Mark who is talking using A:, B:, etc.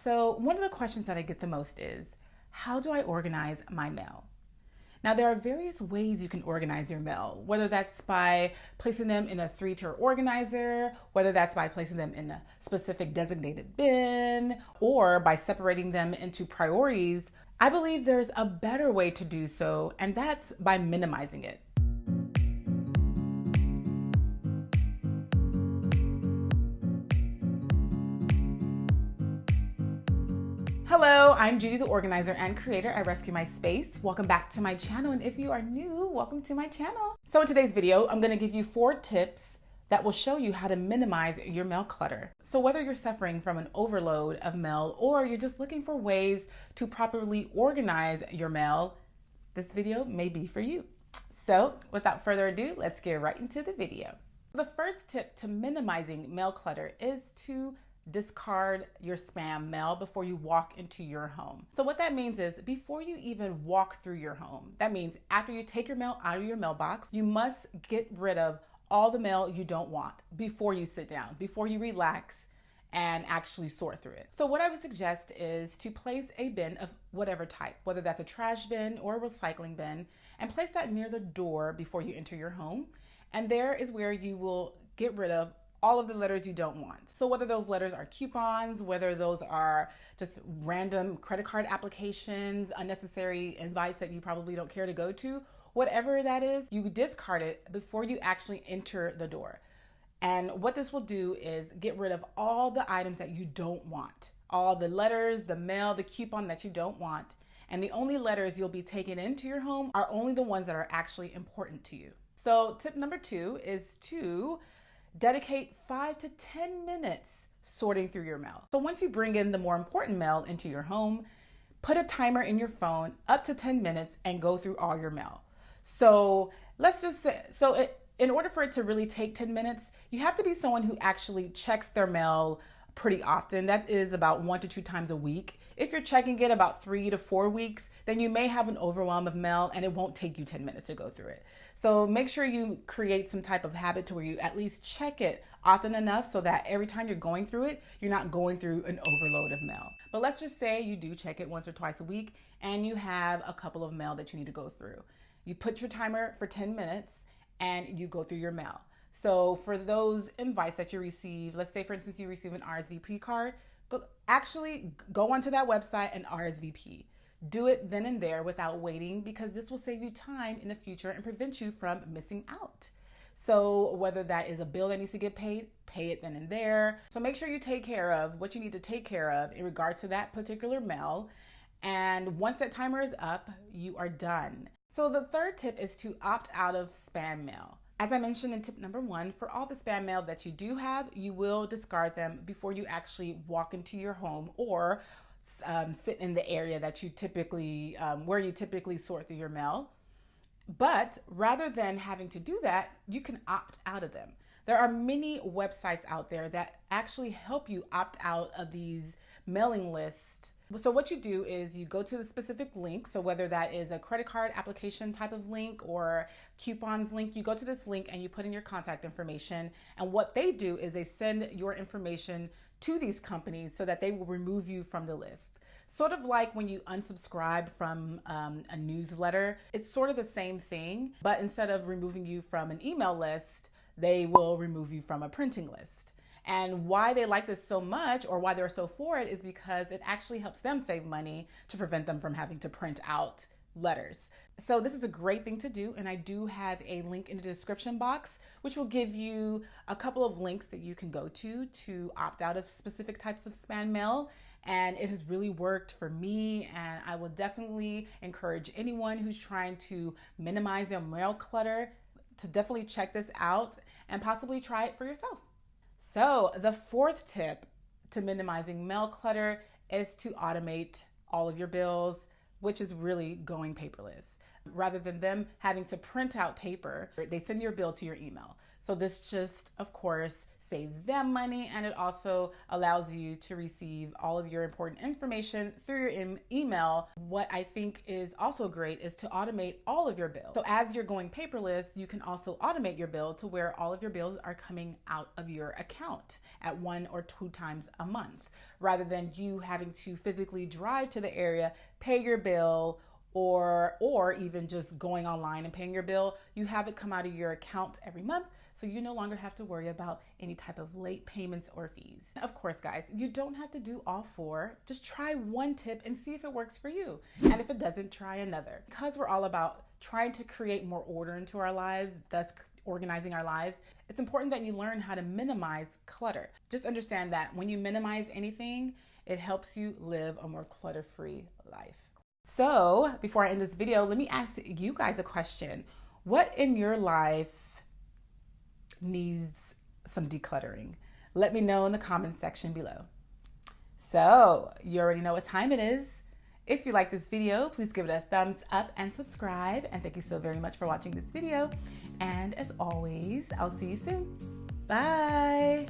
A: So one of the questions that I get the most is, how do I organize my mail? Now, there are various ways you can organize your mail, whether that's by placing them in a 3-tier organizer, whether that's by placing them in a specific designated bin, or by separating them into priorities. I believe there's a better way to do so, and that's by minimizing it. Hello, I'm Judy, the organizer and creator at Rescue My Space. Welcome back to my channel, and if you are new, welcome to my channel. So in today's video, I'm gonna give you 4 tips that will show you how to minimize your mail clutter. So whether you're suffering from an overload of mail or you're just looking for ways to properly organize your mail, this video may be for you. So without further ado, let's get right into the video. The first tip to minimizing mail clutter is to discard your spam mail before you walk into your home. So what that means is before you even walk through your home, that means after you take your mail out of your mailbox, you must get rid of all the mail you don't want before you sit down, before you relax and actually sort through it. So what I would suggest is to place a bin of whatever type, whether that's a trash bin or a recycling bin, and place that near the door before you enter your home. And there is where you will get rid of all of the letters you don't want. So whether those letters are coupons, whether those are just random credit card applications, unnecessary invites that you probably don't care to go to, whatever that is, you discard it before you actually enter the door. And what this will do is get rid of all the items that you don't want, all the letters, the mail, the coupon that you don't want. And the only letters you'll be taking into your home are only the ones that are actually important to you. So tip number 2 is to dedicate 5 to 10 minutes sorting through your mail. So once you bring in the more important mail into your home, put a timer in your phone up to 10 minutes and go through all your mail. So let's just say, in order for it to really take 10 minutes, you have to be someone who actually checks their mail pretty often. That is about 1 to 2 times a week. If you're checking it about 3 to 4 weeks, then you may have an overwhelm of mail and it won't take you 10 minutes to go through it. So make sure you create some type of habit to where you at least check it often enough so that every time you're going through it, you're not going through an overload of mail. But let's just say you do check it once or twice a week and you have a couple of mail that you need to go through. You put your timer for 10 minutes and you go through your mail. So for those invites that you receive, let's say for instance you receive an RSVP card, go onto that website and RSVP. Do it then and there without waiting, because this will save you time in the future and prevent you from missing out. So whether that is a bill that needs to get paid, pay it then and there. So make sure you take care of what you need to take care of in regards to that particular mail. And once that timer is up, you are done. So the third tip is to opt out of spam mail. As I mentioned in tip number 1, for all the spam mail that you do have, you will discard them before you actually walk into your home or sit in the area that you typically, where you typically sort through your mail. But rather than having to do that, you can opt out of them. There are many websites out there that actually help you opt out of these mailing lists. So what you do is you go to the specific link. So whether that is a credit card application type of link or coupons link, you go to this link and you put in your contact information. And what they do is they send your information to these companies so that they will remove you from the list. Sort of like when you unsubscribe from a newsletter, it's sort of the same thing, but instead of removing you from an email list, they will remove you from a printing list. And why they like this so much, or why they're so for it, is because it actually helps them save money to prevent them from having to print out letters. So this is a great thing to do, and I do have a link in the description box which will give you a couple of links that you can go to opt out of specific types of spam mail. And it has really worked for me, and I will definitely encourage anyone who's trying to minimize their mail clutter to definitely check this out and possibly try it for yourself. So the 4th tip to minimizing mail clutter is to automate all of your bills, which is really going paperless. Rather than them having to print out paper, they send your bill to your email. So this just, of course, saves them money, and it also allows you to receive all of your important information through your email. What I think is also great is to automate all of your bills. So as you're going paperless, you can also automate your bill to where all of your bills are coming out of your account at 1 or 2 times a month, rather than you having to physically drive to the area, pay your bill, or even just going online and paying your bill. You have it come out of your account every month, so you no longer have to worry about any type of late payments or fees. Of course, guys, you don't have to do all 4. Just try one tip and see if it works for you. And if it doesn't, try another. Because we're all about trying to create more order into our lives, thus organizing our lives, it's important that you learn how to minimize clutter. Just understand that when you minimize anything, it helps you live a more clutter-free life. So before I end this video, let me ask you guys a question. What in your life needs some decluttering? Let me know in the comment section below. So you already know what time it is. If you like this video, please give it a thumbs up and subscribe. And thank you so very much for watching this video. And as always, I'll see you soon. Bye.